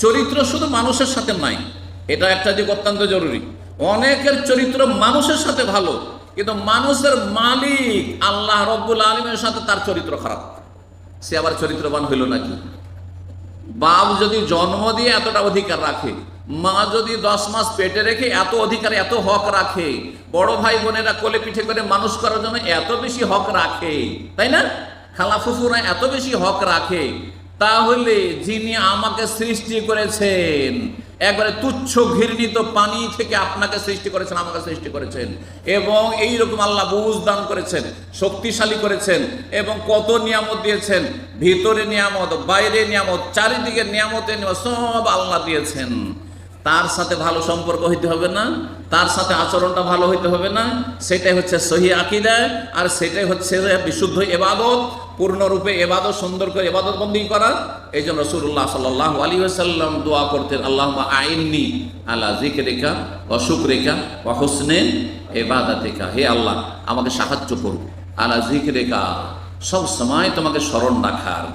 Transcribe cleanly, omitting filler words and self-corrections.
চরিত্র শুধু মানুষের সাথে নাই, এটা একটা দিক অত্যন্ত জরুরি। অনেকের চরিত্র মানুষের সাথে ভালো, কিন্তু মানুষের মালিক আল্লাহ রব্বুল আলামিনের সাথে তার চরিত্র খারাপ, সে আবার চরিত্রবান হইল নাকি? বাপ যদি জন্ম দিয়ে এতটা অধিকার রাখে, মা যদি 10 মাস পেটে রেখে এত অধিকার এত হক রাখে, বড় ভাই বোনেরা কোলে পিঠে করে মানুষ করার জন্য এত বেশি হক রাখে, তাই না? খালা ফুফুরা এত বেশি হক রাখে, তাহলে যিনি আমাকে সৃষ্টি করেছেন, একবারে তুচ্ছ ঘৃণিত পানি থেকে আপনাকে সৃষ্টি করেছেন, আমাকে সৃষ্টি করেছেন, এবং এইরকম আল্লাহ বুঝ দান করেছেন, শক্তিশালী করেছেন, এবং কত নিয়ামত দিয়েছেন, ভিতরে নিয়ামত, বাইরে নিয়ামত, চারিদিকে নিয়ামতে সব আল্লাহ দিয়েছেন। তার সাথে ভালো সম্পর্ক হইতে হবে না? তার সাথে আচরণটা ভালো হইতে হবে না? সেটাই হচ্ছে সহি আকীদা, আর সেটাই হচ্ছে বিশুদ্ধ ইবাদত, পূর্ণরূপে ইবাদত, সুন্দর করে ইবাদত বন্দী করা। এই জন্য রাসূলুল্লাহ সাল্লাল্লাহু আলাইহি ওয়াসাল্লাম দোয়া করতেন, আল্লাহুম্মা আইন্নি আলা যিকরিকা ওয়া শুকরিকা ওয়া হুসনে ইবাদাতিকা, হে আল্লাহ আমাকে সাহায্য করুন, আলা যিকরিকা, সব সময় তোমাকে স্মরণ রাখার,